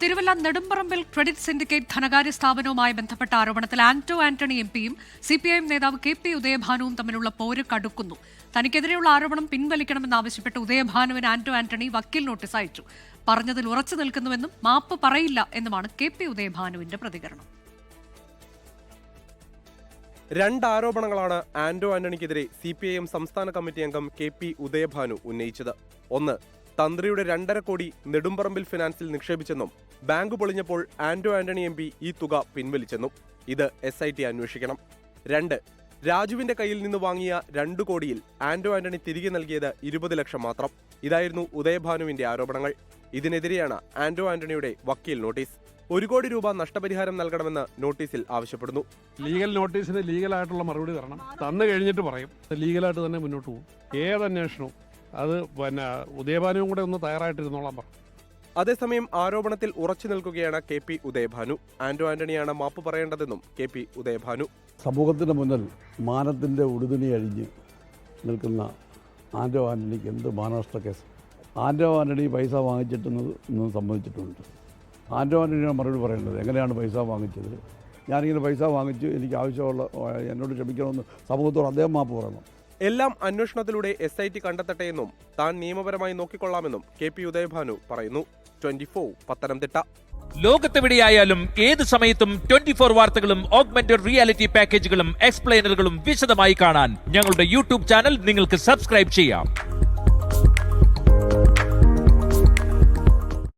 Thiruvalla Nedumparambil credit syndicate ധനകാര്യ സ്ഥാപനവുമായി ബന്ധപ്പെട്ട ആരോപണത്തിൽ ആന്റോ ആന്റണി എംപിയും സിപിഐഎം നേതാവ് കെ.പി. ഉദയഭാനുവും തമ്മിലുള്ള പോര് കടുക്കുന്നു. തനിക്കെതിരെയുള്ള ആരോപണം പിൻവലിക്കണമെന്നാവശ്യപ്പെട്ട് ഉദയഭാനുവിന് ആന്റോ ആന്റണി വക്കീൽ നോട്ടീസ് അയച്ചു. പറഞ്ഞതിൽ ഉറച്ചു നിൽക്കുന്നുവെന്നും മാപ്പ് പറയില്ല എന്നുമാണ് കെ.പി. ഉദയഭാനുവിന്റെ പ്രതികരണം. രണ്ട് ആരോപണങ്ങളാണ് ആന്റോ ആന്റണിക്കെതിരെ സിപിഐഎം സംസ്ഥാന കമ്മിറ്റി അംഗം കെ.പി. ഉദയഭാനു ഉന്നയിച്ചത്. ഒന്ന്, തന്ത്രിയുടെ 2.5 കോടി നെടുമ്പറമ്പിൽ ഫിനാൻസിൽ നിക്ഷേപിച്ചെന്നും ബാങ്ക് പൊളിഞ്ഞപ്പോൾ ആന്റോ ആന്റണി എംപി ഈ തുക പിൻവലിച്ചെന്നും ഇത് SIT അന്വേഷിക്കണം. 2, രാജുവിന്റെ കയ്യിൽ നിന്ന് വാങ്ങിയ 2 കോടിയിൽ ആന്റോ ആന്റണി തിരികെ നൽകിയത് 20 ലക്ഷം മാത്രം. ഇതായിരുന്നു ഉദയഭാനുവിന്റെ ആരോപണങ്ങൾ. ഇതിനെതിരെയാണ് ആന്റോ ആന്റണിയുടെ വക്കീൽ നോട്ടീസ്. 1 കോടി രൂപ നഷ്ടപരിഹാരം നൽകണമെന്ന് നോട്ടീസിൽ ആവശ്യപ്പെടുന്നു. ലീഗൽ നോട്ടീസിന് ലീഗലായിട്ടുള്ള മറുപടി തരണം. തന്നു കഴിഞ്ഞിട്ട് പറയും. ലീഗലായിട്ട് തന്നെ മുന്നോട്ട് പോകും. ഏതന്വേഷണവും അത് ഉദയഭാനുവും കൂടെ ഒന്ന് തയ്യാറായിട്ടിരുന്നോളാൻ പറഞ്ഞു. അതേസമയം ആരോപണത്തിൽ ഉറച്ചു നിൽക്കുകയാണ് കെ.പി. ഉദയഭാനു. ആന്റോ ആന്റണിയാണ് മാപ്പ് പറയേണ്ടതെന്നും കെ.പി. ഉദയഭാനു. സമൂഹത്തിന്റെ മുന്നിൽ മാനത്തിന്റെ ഉടുതുണി അഴിഞ്ഞ് നിൽക്കുന്ന ആന്റോ ആന്റണിക്ക് എന്ത് മാനനഷ്ട കേസ്? ആന്റോ ആന്റണി പൈസ വാങ്ങിച്ചിട്ടെന്ന് സമ്മതിച്ചിട്ടുണ്ട്. ആന്റോ ആന്റണിയാണ് മറുപടി പറയേണ്ടത്. എങ്ങനെയാണ് പൈസ വാങ്ങിച്ചത്? ഞാനിങ്ങനെ പൈസ വാങ്ങിച്ചു, എനിക്ക് ആവശ്യമുള്ള എന്നോട് ക്ഷമിക്കണമെന്ന് സമൂഹത്തോട് അദ്ദേഹം മാപ്പ് പറയണം. എല്ലാം അന്വേഷണത്തിലൂടെ SIT കണ്ടെത്തട്ടെയെന്നും താൻ നിയമപരമായി നോക്കിക്കൊള്ളാമെന്നും കെ.പി. ഉദയഭാനു പറയുന്നു. 24 പത്തനംതിട്ട. ലോകത്തെവിടെയായാലും ഏത് സമയത്തും 24 വാർത്തകളും ഓഗ്മെന്റഡ് റിയാലിറ്റി പാക്കേജുകളും എക്സ്പ്ലെയിനറുകളും വിശദമായി കാണാൻ ഞങ്ങളുടെ YouTube ചാനൽ നിങ്ങൾക്ക് സബ്സ്ക്രൈബ് ചെയ്യാം.